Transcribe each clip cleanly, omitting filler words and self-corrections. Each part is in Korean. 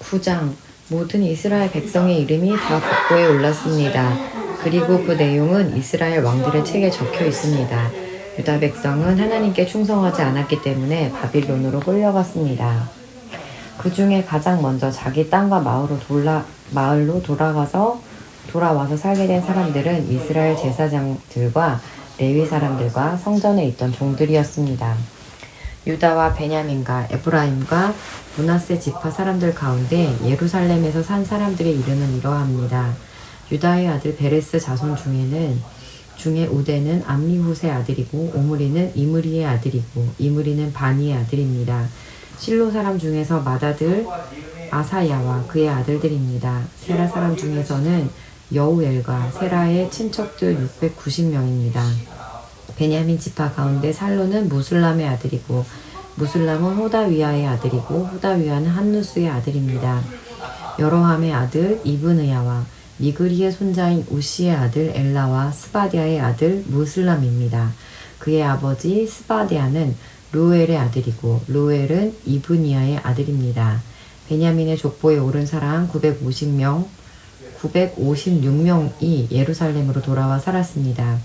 9장 모든 이스라엘 백성의 이름이 다 족보에 올랐습니다. 그리고 그 내용은 이스라엘 왕들의 책에 적혀 있습니다. 유다 백성은 하나님께 충성하지 않았기 때문에 바빌론으로 끌려갔습니다. 그 중에 가장 먼저 자기 땅과 마을로 돌아와서 살게 된 사람들은 이스라엘 제사장들과 레위 사람들과 성전에 있던 종들이었습니다. 유다와 베냐민과 에브라임과 므낫세 지파 사람들 가운데 예루살렘에서 산 사람들의 이름은 이러합니다. 유다의 아들 베레스 자손 중에 우데는 암미후스의 아들이고 오므리는 이므리의 아들이고 이므리는 바니의 아들입니다. 실로 사람 중에서 맏아들 아사야와 그의 아들들입니다. 세라 사람 중에서는 여우엘과 세라의 친척들 690명입니다. 베냐민 지파 가운데 살로는 무술람의 아들이고 무술람은 호다위아의 아들이고 호다위아는 한누스의 아들입니다. 여로함의 아들 이브느야와 미그리의 손자인 우시의 아들 엘라와 스바디아의 아들 무슬람입니다. 그의 아버지 스바디아는 루엘의 아들이고 루엘은 이브니아의 아들입니다. 베냐민의 족보에 오른 사람 956명이 예루살렘으로 돌아와 살았습니다.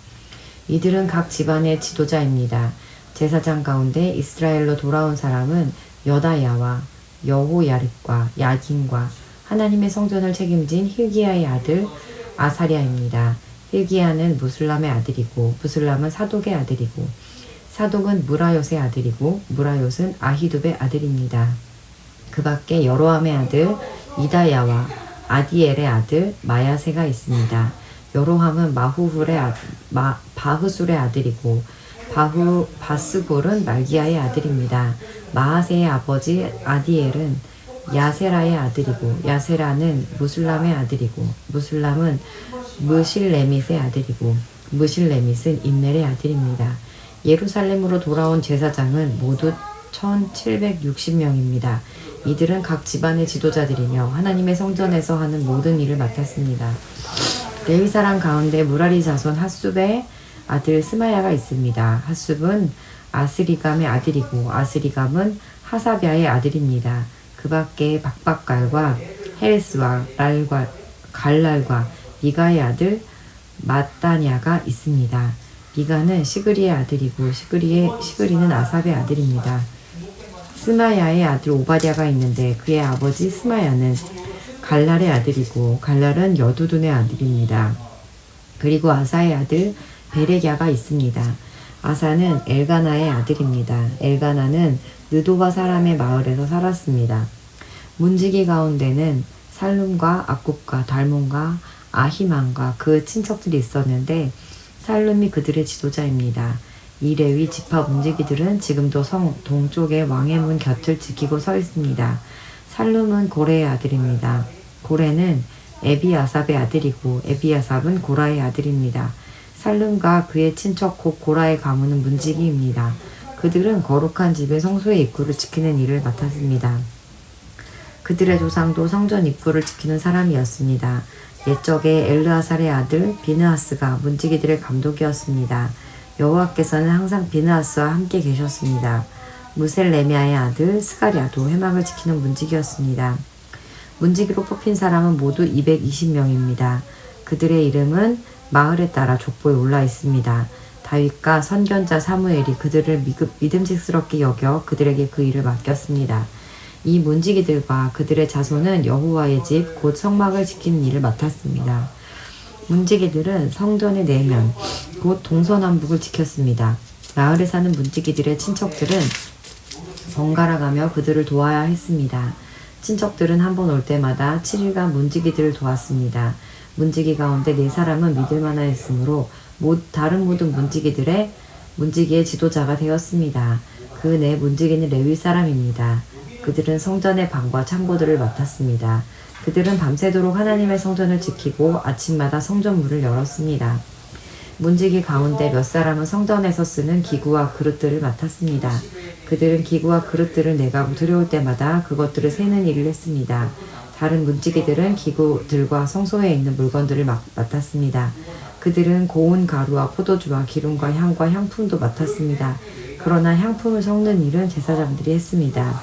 이들은 각 집안의 지도자입니다. 제사장 가운데 이스라엘로 돌아온 사람은 여다야와 여호야립과 야긴과 하나님의 성전을 책임진 힐기야의 아들 아사랴입니다. 힐기야는 무슬람의 아들이고 무슬람은 사독의 아들이고 사독은 무라요스의 아들이고 무라요스는 아히둡의 아들입니다. 그 밖에 여로함의 아들 이다야와 아디엘의 아들 마야세가 있습니다. 여로함은 바흐술의 아들이고 바스골은 말기야의 아들입니다. 마하세의 아버지 아디엘은 야세라의 아들이고 야세라는 무슬람의 아들이고 무슬람은 무실레밋의 아들이고 무실레밋은 임넬의 아들입니다. 예루살렘으로 돌아온 제사장은 모두 1760명입니다. 이들은 각 집안의 지도자들이며 하나님의 성전에서 하는 모든 일을 맡았습니다. 레위 사람 가운데 무라리 자손 핫숲의 아들 스마야가 있습니다. 핫숲은 아스리감의 아들이고 아스리감은 하사비아의 아들입니다. 그 밖에 박박갈과 헤레스와 갈랄과 미가의 아들 마따냐가 있습니다. 미가는 시그리의 아들이고 시그리는 아삽의 아들입니다. 스마야의 아들 오바댜가 있는데 그의 아버지 스마야는 갈랄의 아들이고 갈랄은 여두둔의 아들입니다. 그리고 아사의 아들 베레갸가 있습니다. 아사는 엘가나의 아들입니다. 엘가나는 느도바 사람의 마을에서 살았습니다. 문지기 가운데는 살룸과 악굽과 달몬과 아히만과 그 친척들이 있었는데 살룸이 그들의 지도자입니다. 이 레위 지파 문지기들은 지금도 성 동쪽의 왕의 문 곁을 지키고 서 있습니다. 살룸은 고레의 아들입니다. 고레는 에비아삽의 아들이고 에비아삽은 고라의 아들입니다. 살룸과 그의 친척 곧 고라의 가문은 문지기입니다. 그들은 거룩한 집의 성소의 입구를 지키는 일을 맡았습니다. 그들의 조상도 성전 입구를 지키는 사람이었습니다. 옛적에 엘르아살의 아들 비느하스가 문지기들의 감독이었습니다. 여호와께서는 항상 비느하스와 함께 계셨습니다. 무셀레미아의 아들 스가랴도 회막을 지키는 문지기였습니다. 문지기로 뽑힌 사람은 모두 220명입니다. 그들의 이름은 마을에 따라 족보에 올라 있습니다. 다윗과 선견자 사무엘이 그들을 믿음직스럽게 여겨 그들에게 그 일을 맡겼습니다. 이 문지기들과 그들의 자손은 여호와의 집 곧 성막을 지키는 일을 맡았습니다. 문지기들은 성전의 내면 곧 동서남북을 지켰습니다. 마을에 사는 문지기들의 친척들은 번갈아가며 그들을 도와야 했습니다. 친척들은 한 번 올 때마다 7일간 문지기들을 도왔습니다. 문지기 가운데 4사람은 믿을만하였으므로 다른 모든 문지기의 지도자가 되었습니다. 그 4문지기는 레위 사람입니다. 그들은 성전의 방과 창고들을 맡았습니다. 그들은 밤새도록 하나님의 성전을 지키고 아침마다 성전 문을 열었습니다. 문지기 가운데 몇 사람은 성전에서 쓰는 기구와 그릇들을 맡았습니다. 그들은 기구와 그릇들을 내가고 들여올 때마다 그것들을 세는 일을 했습니다. 다른 문지기들은 기구들과 성소에 있는 물건들을 맡았습니다. 그들은 고운 가루와 포도주와 기름과 향과 향품도 맡았습니다. 그러나 향품을 섞는 일은 제사장들이 했습니다.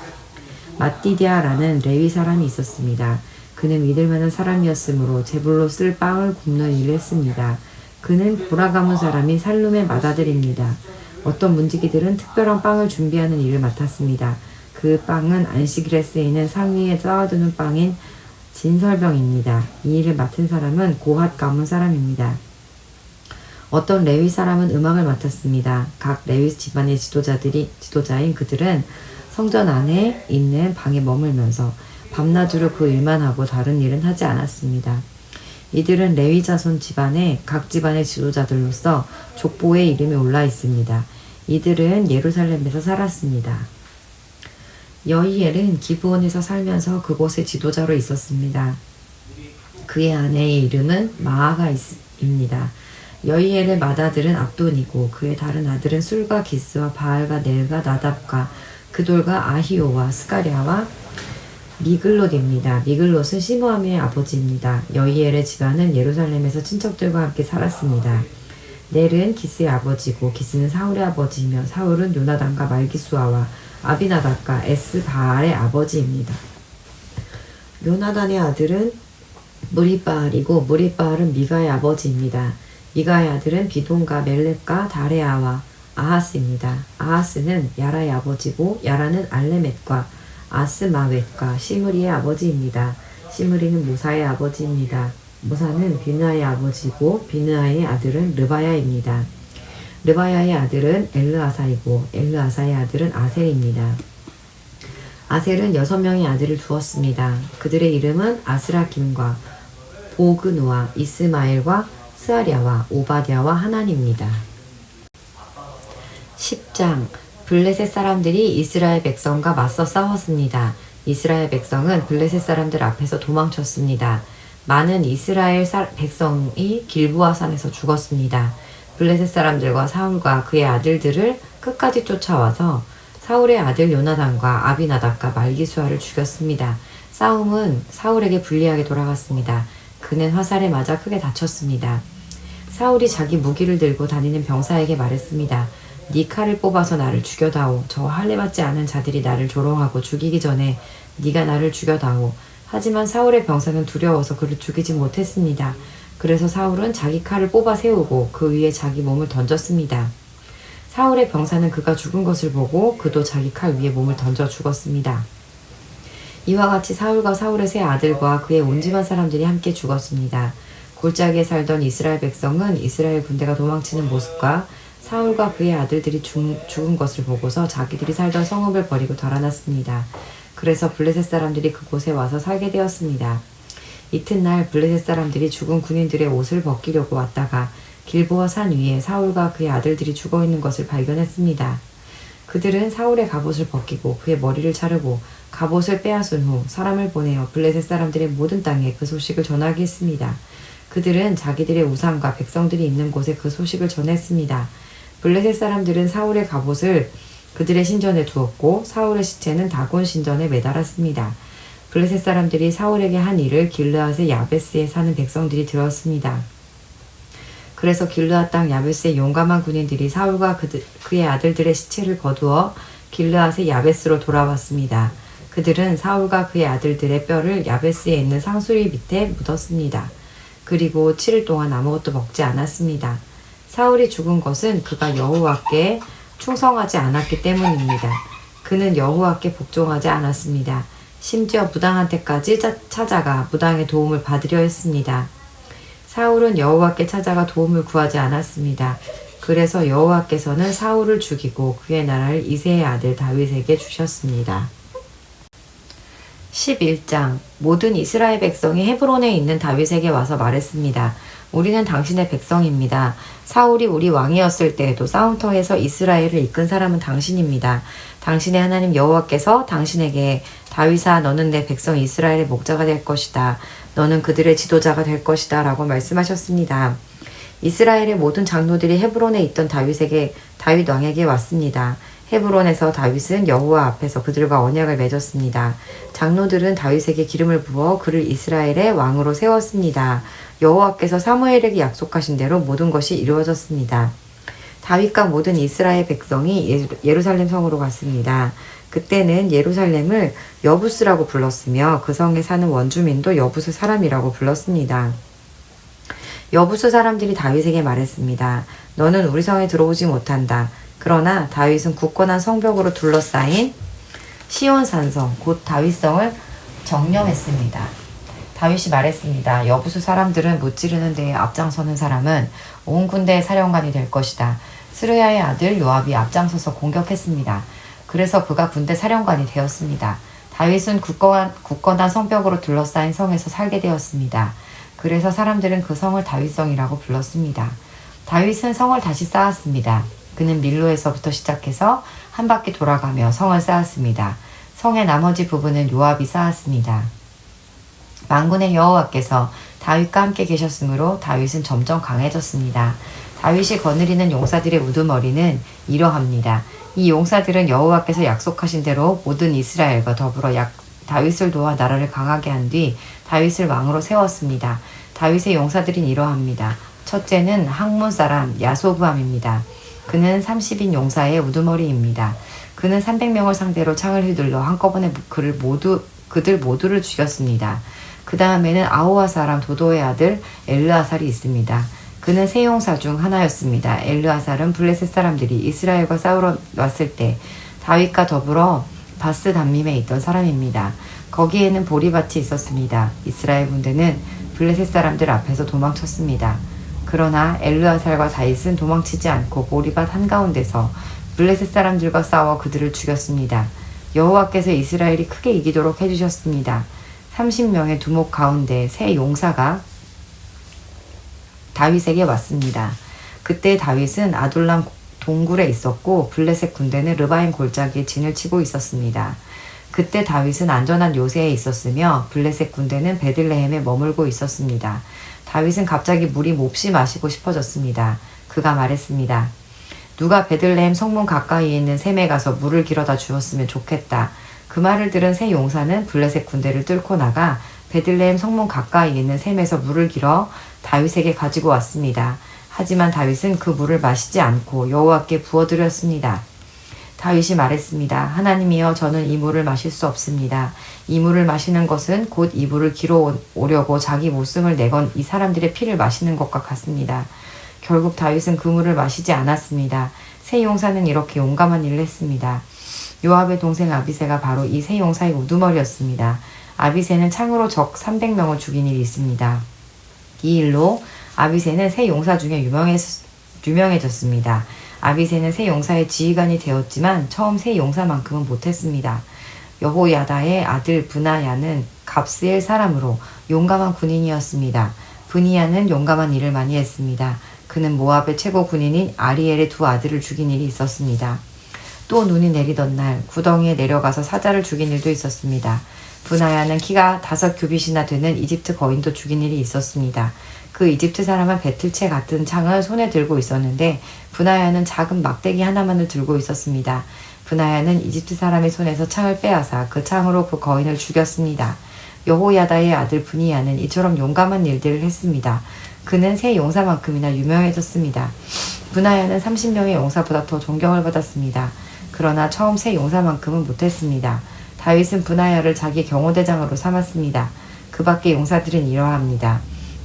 마띠디아라는 레위 사람이 있었습니다. 그는 믿을 만한 사람이었으므로 제불로 쓸 빵을 굽는 일을 했습니다. 그는 고라 가문 사람인 살룸의 맏아들입니다. 어떤 문지기들은 특별한 빵을 준비하는 일을 맡았습니다. 그 빵은 안식일에 쓰이는 상 위에 쌓아두는 빵인 진설병입니다. 이 일을 맡은 사람은 고핫 가문 사람입니다. 어떤 레위 사람은 음악을 맡았습니다. 각 레위 집안의 지도자인 그들은 성전 안에 있는 방에 머물면서 밤낮으로 그 일만 하고 다른 일은 하지 않았습니다. 이들은 레위 자손 집안의 각 집안의 지도자들로서 족보에 이름이 올라 있습니다. 이들은 예루살렘에서 살았습니다. 여이엘은 기브온에서 살면서 그곳의 지도자로 있었습니다. 그의 아내의 이름은 마아가입니다. 여이엘의 맏아들은 압돈이고 그의 다른 아들은 술과 기스와 바알과 넬과 나답과 그돌과 아히오와 스가랴와 미글롯입니다. 미글롯은 시므아미의 아버지입니다. 여이엘의 집안은 예루살렘에서 친척들과 함께 살았습니다. 넬은 기스의 아버지고 기스는 사울의 아버지이며 사울은 요나단과 말기수아와 아비나답과 에스바알의 아버지입니다. 요나단의 아들은 무리바알이고 무리바알은 미가의 아버지입니다. 미가의 아들은 비돈과 멜렉과 다레아와 아하스입니다. 아하스는 야라의 아버지고 야라는 알레멧과 아스마웻과 시므리의 아버지입니다. 시므리는 모사의 아버지입니다. 모사는 비느아의 아버지고 비느아의 아들은 르바야입니다. 르바야의 아들은 엘르아사이고 엘르아사의 아들은 아셀입니다. 아셀은 6명의 아들을 두었습니다. 그들의 이름은 아스라김과 보그누와 이스마엘과 스아랴와 오바댜와 하난입니다. 10장 블레셋 사람들이 이스라엘 백성과 맞서 싸웠습니다. 이스라엘 백성은 블레셋 사람들 앞에서 도망쳤습니다. 많은 이스라엘 백성이 길보아 산에서 죽었습니다. 블레셋 사람들과 사울과 그의 아들들을 끝까지 쫓아와서 사울의 아들 요나단과 아비나답과 말기수아를 죽였습니다. 싸움은 사울에게 불리하게 돌아갔습니다. 그는 화살에 맞아 크게 다쳤습니다. 사울이 자기 무기를 들고 다니는 병사에게 말했습니다. 네 칼을 뽑아서 나를 죽여다오. 저 할례받지 않은 자들이 나를 조롱하고 죽이기 전에 네가 나를 죽여다오. 하지만 사울의 병사는 두려워서 그를 죽이지 못했습니다. 그래서 사울은 자기 칼을 뽑아 세우고 그 위에 자기 몸을 던졌습니다. 사울의 병사는 그가 죽은 것을 보고 그도 자기 칼 위에 몸을 던져 죽었습니다. 이와 같이 사울과 사울의 세 아들과 그의 온 집안 사람들이 함께 죽었습니다. 골짜기에 살던 이스라엘 백성은 이스라엘 군대가 도망치는 모습과 사울과 그의 아들들이 죽은 것을 보고서 자기들이 살던 성읍을 버리고 달아났습니다. 그래서 블레셋 사람들이 그곳에 와서 살게 되었습니다. 이튿날 블레셋 사람들이 죽은 군인들의 옷을 벗기려고 왔다가 길보아 산 위에 사울과 그의 아들들이 죽어있는 것을 발견했습니다. 그들은 사울의 갑옷을 벗기고 그의 머리를 자르고 갑옷을 빼앗은 후 사람을 보내어 블레셋 사람들의 모든 땅에 그 소식을 전하게 했습니다. 그들은 자기들의 우상과 백성들이 있는 곳에 그 소식을 전했습니다. 블레셋 사람들은 사울의 갑옷을 그들의 신전에 두었고 사울의 시체는 다곤 신전에 매달았습니다. 블레셋 사람들이 사울에게 한 일을 길르앗의 야베스에 사는 백성들이 들었습니다. 그래서 길르앗 땅 야베스의 용감한 군인들이 사울과 그의 아들들의 시체를 거두어 길르앗의 야베스로 돌아왔습니다. 그들은 사울과 그의 아들들의 뼈를 야베스에 있는 상수리 밑에 묻었습니다. 그리고 7일 동안 아무것도 먹지 않았습니다. 사울이 죽은 것은 그가 여호와께 충성하지 않았기 때문입니다. 그는 여호와께 복종하지 않았습니다. 심지어 무당한테까지 찾아가 무당의 도움을 받으려 했습니다. 사울은 여호와께 찾아가 도움을 구하지 않았습니다. 그래서 여호와께서는 사울을 죽이고 그의 나라를 이새의 아들 다윗에게 주셨습니다. 11장 모든 이스라엘 백성이 헤브론에 있는 다윗에게 와서 말했습니다. 우리는 당신의 백성입니다. 사울이 우리 왕이었을 때에도 싸움터에서 이스라엘을 이끈 사람은 당신입니다. 당신의 하나님 여호와께서 당신에게 다윗아 너는 내 백성 이스라엘의 목자가 될 것이다. 너는 그들의 지도자가 될 것이다 라고 말씀하셨습니다. 이스라엘의 모든 장로들이 헤브론에 있던 다윗 왕에게 왔습니다. 헤브론에서 다윗은 여호와 앞에서 그들과 언약을 맺었습니다. 장로들은 다윗에게 기름을 부어 그를 이스라엘의 왕으로 세웠습니다. 여호와께서 사무엘에게 약속하신 대로 모든 것이 이루어졌습니다. 다윗과 모든 이스라엘 백성이 예루살렘 성으로 갔습니다. 그때는 예루살렘을 여부스라고 불렀으며 그 성에 사는 원주민도 여부스 사람이라고 불렀습니다. 여부스 사람들이 다윗에게 말했습니다. 너는 우리 성에 들어오지 못한다. 그러나 다윗은 굳건한 성벽으로 둘러싸인 시온 산성, 곧 다윗성을 정령했습니다. 다윗이 말했습니다. 여부수 사람들은 무찌르는 데에 앞장서는 사람은 온 군대의 사령관이 될 것이다. 스루야의 아들 요압이 앞장서서 공격했습니다. 그래서 그가 군대 사령관이 되었습니다. 다윗은 굳건한 성벽으로 둘러싸인 성에서 살게 되었습니다. 그래서 사람들은 그 성을 다윗성이라고 불렀습니다. 다윗은 성을 다시 쌓았습니다. 그는 밀로에서부터 시작해서 한 바퀴 돌아가며 성을 쌓았습니다. 성의 나머지 부분은 요압이 쌓았습니다. 만군의 여호와께서 다윗과 함께 계셨으므로 다윗은 점점 강해졌습니다. 다윗이 거느리는 용사들의 우두머리는 이러합니다. 이 용사들은 여호와께서 약속하신 대로 모든 이스라엘과 더불어 다윗을 도와 나라를 강하게 한 뒤 다윗을 왕으로 세웠습니다. 다윗의 용사들은 이러합니다. 첫째는 항문 사람 야소부암입니다. 그는 30인 용사의 우두머리입니다. 그는 300명을 상대로 창을 휘둘러 한꺼번에 그들 모두를 죽였습니다. 그 다음에는 아호와 사람 도도의 아들 엘르아살이 있습니다. 그는 세 용사 중 하나였습니다. 엘르아살은 블레셋 사람들이 이스라엘과 싸우러 왔을 때 다윗과 더불어 바스 담밈에 있던 사람입니다. 거기에는 보리밭이 있었습니다. 이스라엘 군대는 블레셋 사람들 앞에서 도망쳤습니다. 그러나 엘르아살과 다윗은 도망치지 않고 보리밭 한가운데서 블레셋 사람들과 싸워 그들을 죽였습니다. 여호와께서 이스라엘이 크게 이기도록 해주셨습니다. 30명의 두목 가운데 세 용사가 다윗에게 왔습니다. 그때 다윗은 아둘람 동굴에 있었고 블레셋 군대는 르바임 골짜기에 진을 치고 있었습니다. 그때 다윗은 안전한 요새에 있었으며 블레셋 군대는 베들레헴에 머물고 있었습니다. 다윗은 갑자기 물이 몹시 마시고 싶어졌습니다. 그가 말했습니다. 누가 베들레헴 성문 가까이에 있는 샘에 가서 물을 길어다 주었으면 좋겠다. 그 말을 들은 세 용사는 블레셋 군대를 뚫고 나가 베들레헴 성문 가까이 있는 샘에서 물을 길어 다윗에게 가지고 왔습니다. 하지만 다윗은 그 물을 마시지 않고 여호와께 부어드렸습니다. 다윗이 말했습니다. 하나님이여 저는 이 물을 마실 수 없습니다. 이 물을 마시는 것은 곧 이 물을 길어 오려고 자기 목숨을 내건 이 사람들의 피를 마시는 것과 같습니다. 결국 다윗은 그 물을 마시지 않았습니다. 세 용사는 이렇게 용감한 일을 했습니다. 요압의 동생 아비새가 바로 이 세 용사의 우두머리였습니다. 아비새는 창으로 적 300명을 죽인 일이 있습니다. 이 일로 아비새는 세 용사 중에 유명해졌습니다. 아비새는 세 용사의 지휘관이 되었지만 처음 세 용사만큼은 못했습니다. 여호야다의 아들 브나야는 갑스엘 사람으로 용감한 군인이었습니다. 브니야는 용감한 일을 많이 했습니다. 그는 모압의 최고 군인인 아리엘의 두 아들을 죽인 일이 있었습니다. 또 눈이 내리던 날 구덩이에 내려가서 사자를 죽인 일도 있었습니다. 브나야는 키가 5규빗이나 되는 이집트 거인도 죽인 일이 있었습니다. 그 이집트 사람은 배틀채 같은 창을 손에 들고 있었는데 브나야는 작은 막대기 하나만을 들고 있었습니다. 브나야는 이집트 사람의 손에서 창을 빼앗아 그 창으로 그 거인을 죽였습니다. 여호야다의 아들 브니야는 이처럼 용감한 일들을 했습니다. 그는 세 용사만큼이나 유명해졌습니다. 브나야는 30명의 용사보다 더 존경을 받았습니다. 그러나 처음 세 용사만큼은 못했습니다. 다윗은 브나야를 자기 경호대장으로 삼았습니다. 그 밖의 용사들은 이러합니다.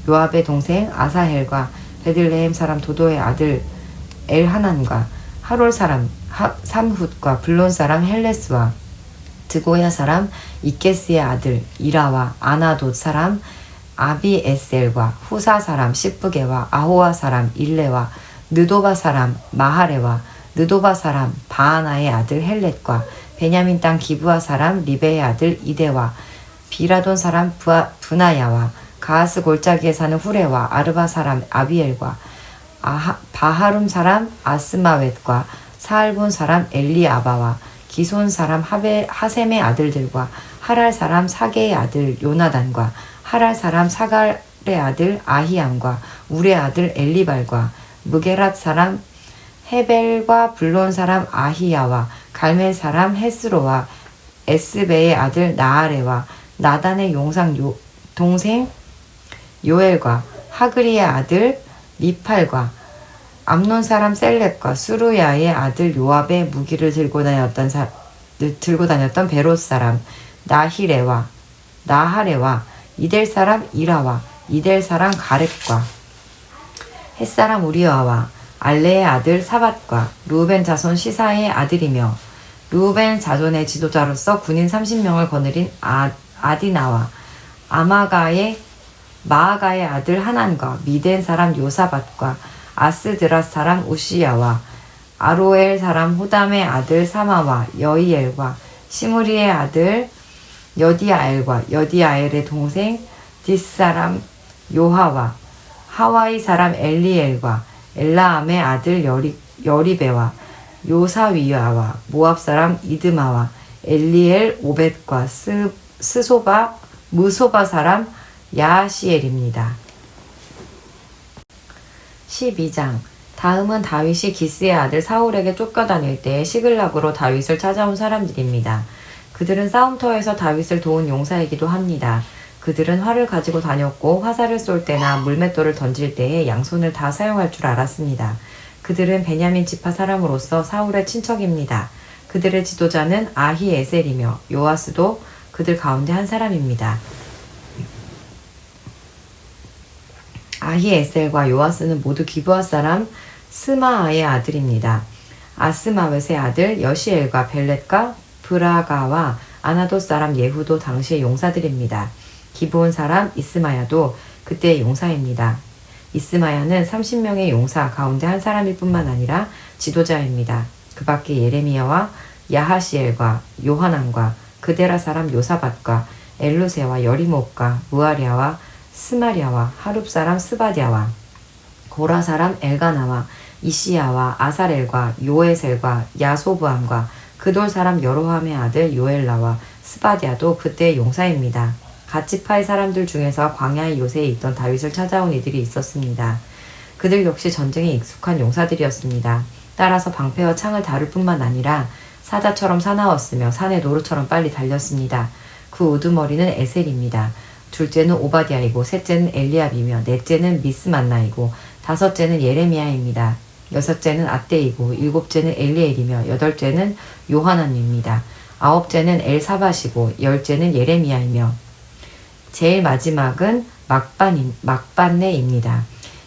요압의 동생 아사헬과 베들레헴 사람 도도의 아들 엘하난과 하롤 사람 삼훗과 블론 사람 헬레스와 드고야 사람 이케스의 아들 이라와 아나돗 사람 아비에셀과 후사 사람 시프게와 아호와 사람 일레와 느도바 사람 마하레와 느도바 사람 바하나의 아들 헬렛과 베냐민 땅 기브아 사람 리베의 아들 이데와 비라돈 사람 브나야와 가하스 골짜기에 사는 후레와 아르바 사람 아비엘과 바하룸 사람 아스마웻과 사알본 사람 엘리아바와 기손 사람 하셈의 아들들과 하랄 사람 사게의 아들 요나단과 하랄 사람 사갈의 아들 아히암과 울의 아들 엘리발과 무게랏 사람 헤벨과 블론 사람 아히야와 갈멜 사람 헤스로와 에스베의 아들 나아레와 나단의 동생 요엘과 하그리의 아들 미팔과 암논 사람 셀렙과 수루야의 아들 요압의 무기를 들고 다녔던 베롯 사람 나하레와 이델 사람 이라와 이델 사람 가렙과 헷 사람 우리아와 알레의 아들 사밧과 르우벤 자손 시사의 아들이며 르우벤 자손의 지도자로서 군인 30명을 거느린 아디나와 마아가의 아들 하난과 미덴 사람 요사밧과 아스드라 사람 우시야와 아로엘 사람 호담의 아들 사마와 여이엘과 시므리의 아들 여디아엘과 여디아엘의 동생 뒷사람 요하와 하와이 사람 엘리엘과 엘라암의 아들 여리베와 요사위야와 모압 사람 이드마와 엘리엘 오벳과 무소바 사람 야하시엘입니다. 12장. 다음은 다윗이 기스의 아들 사울에게 쫓겨다닐 때 시글락으로 다윗을 찾아온 사람들입니다. 그들은 싸움터에서 다윗을 도운 용사이기도 합니다. 그들은 활을 가지고 다녔고 화살을 쏠 때나 물맷돌을 던질 때에 양손을 다 사용할 줄 알았습니다. 그들은 베냐민 지파 사람으로서 사울의 친척입니다. 그들의 지도자는 아히에셀이며 요아스도 그들 가운데 한 사람입니다. 아히에셀과 요아스는 모두 기브아 사람 스마아의 아들입니다. 아스마웻의 아들 여시엘과 벨렛과 브라가와 아나도 사람 예후도 당시의 용사들입니다. 기브온 사람 이스마야도 그때의 용사입니다. 이스마야는 30명의 용사 가운데 한 사람일 뿐만 아니라 지도자입니다. 그 밖에 예레미야와 야하시엘과 요하난과 그데라 사람 요사밧과 엘루세와 여리목과 무아랴와 스마랴와 하룹 사람 스바디아와 고라 사람 엘가나와 이시야와 아사렐과 요에셀과 야소브함과 그돌 사람 여로함의 아들 요엘라와 스바디아도 그때의 용사입니다. 갓 지파의 사람들 중에서 광야의 요새에 있던 다윗을 찾아온 이들이 있었습니다. 그들 역시 전쟁에 익숙한 용사들이었습니다. 따라서 방패와 창을 다룰 뿐만 아니라 사자처럼 사나웠으며 산의 노루처럼 빨리 달렸습니다. 그 우두머리는 에셀입니다. 둘째는 오바댜이고 셋째는 엘리압이며 넷째는 미스만나이고 다섯째는 예레미야입니다. 여섯째는 앗대이고 일곱째는 엘리엘이며 여덟째는 요하난입니다. 아홉째는 엘사밧이고 열째는 예레미야이며 제일 마지막은 막반네입니다.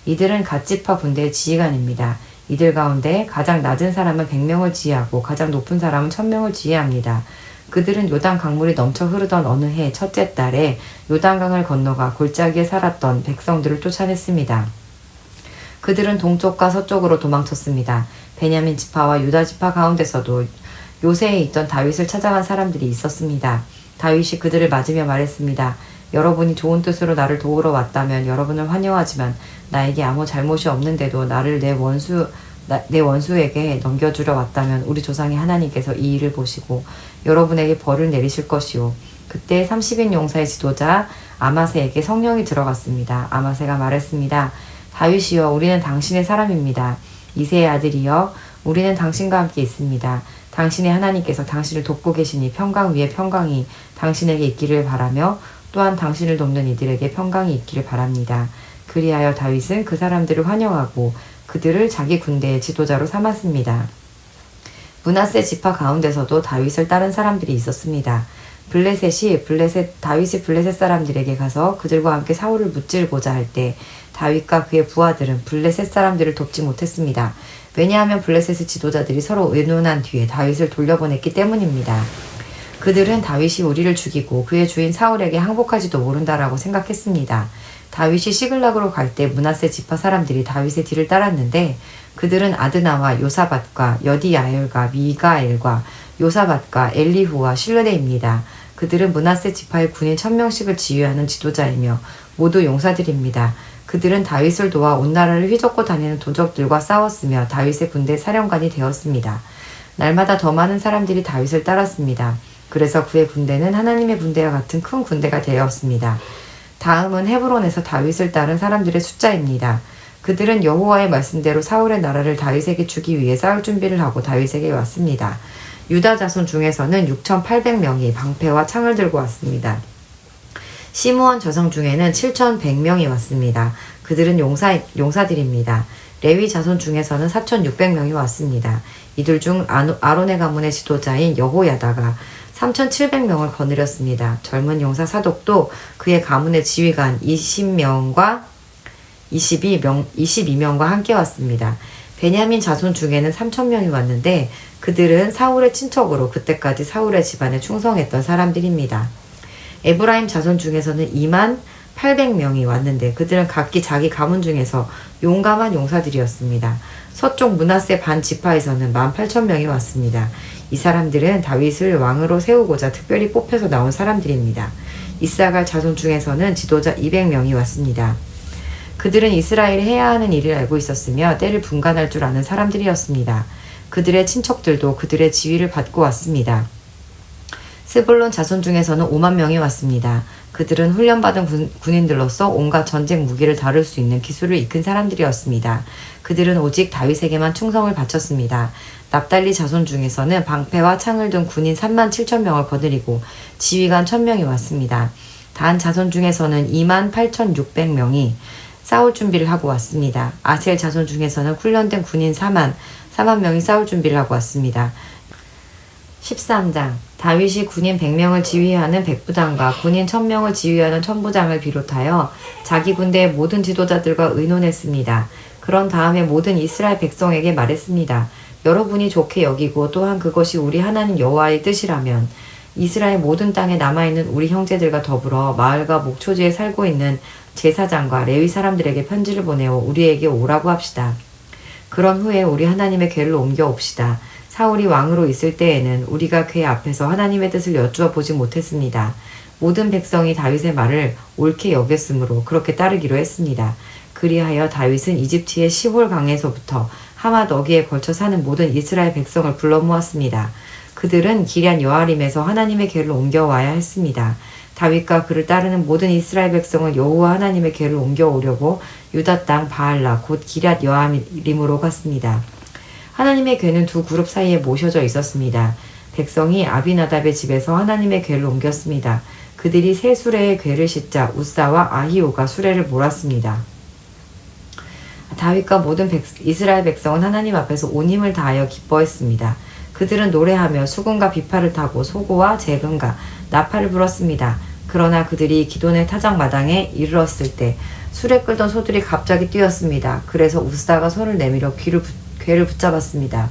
이들은 갓지파 군대의 지휘관입니다. 이들 가운데 가장 낮은 사람은 100명을 지휘하고 가장 높은 사람은 1000명을 지휘합니다. 그들은 요단 강물이 넘쳐 흐르던 어느 해 첫째 달에 요단강을 건너가 골짜기에 살았던 백성들을 쫓아냈습니다. 그들은 동쪽과 서쪽으로 도망쳤습니다. 베냐민 지파와 유다 지파 가운데서도 요새에 있던 다윗을 찾아간 사람들이 있었습니다. 다윗이 그들을 맞으며 말했습니다. 여러분이 좋은 뜻으로 나를 도우러 왔다면 여러분을 환영하지만 나에게 아무 잘못이 없는데도 나를 내 원수에게 넘겨주려 왔다면 우리 조상의 하나님께서 이 일을 보시고 여러분에게 벌을 내리실 것이요. 그때 30인 용사의 지도자 아마세에게 성령이 들어갔습니다. 아마세가 말했습니다. 다윗이여, 우리는 당신의 사람입니다. 이새의 아들이여, 우리는 당신과 함께 있습니다. 당신의 하나님께서 당신을 돕고 계시니 평강 위에 평강이 당신에게 있기를 바라며 또한 당신을 돕는 이들에게 평강이 있기를 바랍니다. 그리하여 다윗은 그 사람들을 환영하고 그들을 자기 군대의 지도자로 삼았습니다. 므낫세 지파 가운데서도 다윗을 따른 사람들이 있었습니다. 다윗이 블레셋 사람들에게 가서 그들과 함께 사울을 무찔고자 할 때 다윗과 그의 부하들은 블레셋 사람들을 돕지 못했습니다. 왜냐하면 블레셋의 지도자들이 서로 의논한 뒤에 다윗을 돌려보냈기 때문입니다. 그들은 다윗이 우리를 죽이고 그의 주인 사울에게 항복할지도 모른다라고 생각했습니다. 다윗이 시글락으로 갈 때 므낫세 지파 사람들이 다윗의 뒤를 따랐는데 그들은 아드나와 요사밧과 여디야엘과 미가엘과 요사밧과 엘리후와 실르네입니다. 그들은 므낫세 지파의 군인 1000명씩을 지휘하는 지도자이며 모두 용사들입니다. 그들은 다윗을 도와 온 나라를 휘젓고 다니는 도적들과 싸웠으며 다윗의 군대 사령관이 되었습니다. 날마다 더 많은 사람들이 다윗을 따랐습니다. 그래서 그의 군대는 하나님의 군대와 같은 큰 군대가 되었습니다. 다음은 헤브론에서 다윗을 따른 사람들의 숫자입니다. 그들은 여호와의 말씀대로 사울의 나라를 다윗에게 주기 위해 싸울 준비를 하고 다윗에게 왔습니다. 유다 자손 중에서는 6800명이 방패와 창을 들고 왔습니다. 시므온 저성 중에는 7100명이 왔습니다. 그들은 용사들입니다. 레위 자손 중에서는 4,600명이 왔습니다. 이들 중 아론의 가문의 지도자인 여호야다가 3,700명을 거느렸습니다. 젊은 용사 사독도 그의 가문의 지휘관 22명과 함께 왔습니다. 베냐민 자손 중에는 3,000명이 왔는데 그들은 사울의 친척으로 그때까지 사울의 집안에 충성했던 사람들입니다. 에브라임 자손 중에서는 28,000명이 왔는데 그들은 각기 자기 가문 중에서 용감한 용사들이었습니다. 서쪽 므낫세 반 지파에서는 18,000명이 왔습니다. 이 사람들은 다윗을 왕으로 세우고자 특별히 뽑혀서 나온 사람들입니다. 이사갈 자손 중에서는 지도자 200명이 왔습니다. 그들은 이스라엘이 해야 하는 일을 알고 있었으며 때를 분간할 줄 아는 사람들이었습니다. 그들의 친척들도 그들의 지휘를 받고 왔습니다. 스불론 자손 중에서는 5만 명이 왔습니다. 그들은 훈련받은 군인들로서 온갖 전쟁 무기를 다룰 수 있는 기술을 익힌 사람들이었습니다. 그들은 오직 다윗에게만 충성을 바쳤습니다. 납달리 자손 중에서는 방패와 창을 든 군인 37,000명을 거느리고 지휘관 1,000명이 왔습니다. 단 자손 중에서는 28,600명이 싸울 준비를 하고 왔습니다. 아셀 자손 중에서는 훈련된 군인 4만 명이 싸울 준비를 하고 왔습니다. 13장 다윗이 군인 100명을 지휘하는 백부장과 군인 1,000명을 지휘하는 천부장을 비롯하여 자기 군대의 모든 지도자들과 의논했습니다. 그런 다음에 모든 이스라엘 백성에게 말했습니다. 여러분이 좋게 여기고 또한 그것이 우리 하나님 여호와의 뜻이라면 이스라엘 모든 땅에 남아있는 우리 형제들과 더불어 마을과 목초지에 살고 있는 제사장과 레위 사람들에게 편지를 보내어 우리에게 오라고 합시다. 그런 후에 우리 하나님의 궤를 옮겨옵시다. 사울이 왕으로 있을 때에는 우리가 궤 앞에서 하나님의 뜻을 여쭈어 보지 못했습니다. 모든 백성이 다윗의 말을 옳게 여겼으므로 그렇게 따르기로 했습니다. 그리하여 다윗은 이집트의 시홀 강에서부터 하맛 어기에 걸쳐 사는 모든 이스라엘 백성을 불러 모았습니다. 그들은 기럇 여아림에서 하나님의 궤를 옮겨와야 했습니다. 다윗과 그를 따르는 모든 이스라엘 백성은 여호와 하나님의 궤를 옮겨오려고 유다 땅 바알라 곧 기럇 여아림으로 갔습니다. 하나님의 궤는 두 그룹 사이에 모셔져 있었습니다. 백성이 아비나답의 집에서 하나님의 궤를 옮겼습니다. 그들이 세 수레의 궤를 싣자 우사와 아히오가 수레를 몰았습니다. 다윗과 모든 이스라엘 백성은 하나님 앞에서 온 힘을 다하여 기뻐했습니다. 그들은 노래하며 수금과 비파를 타고 소고와 재금과 나팔을 불었습니다. 그러나 그들이 기돈의 타작마당에 이르렀을 때 수레 끌던 소들이 갑자기 뛰었습니다. 그래서 우사가 손을 내밀어 궤를 붙잡았습니다.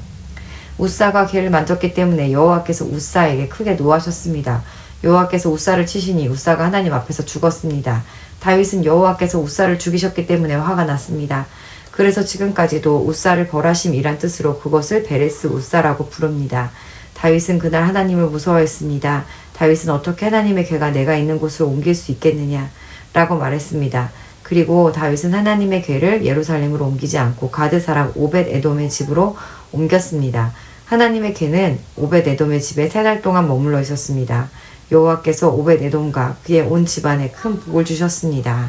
우사가 궤를 만졌기 때문에 여호와께서 우사에게 크게 노하셨습니다. 여호와께서 우사를 치시니 우사가 하나님 앞에서 죽었습니다. 다윗은 여호와께서 우사를 죽이셨기 때문에 화가 났습니다. 그래서 지금까지도 우사를 벌하심이란 뜻으로 그것을 베레스 우사라고 부릅니다. 다윗은 그날 하나님을 무서워했습니다. 다윗은 어떻게 하나님의 궤가 내가 있는 곳으로 옮길 수 있겠느냐 라고 말했습니다. 그리고 다윗은 하나님의 궤를 예루살렘으로 옮기지 않고 가드 사람 오벳 에돔의 집으로 옮겼습니다. 하나님의 궤는 오벳 에돔의 집에 3달 동안 머물러 있었습니다. 여호와께서 오벳 에돔과 그의 온 집안에 큰 복을 주셨습니다.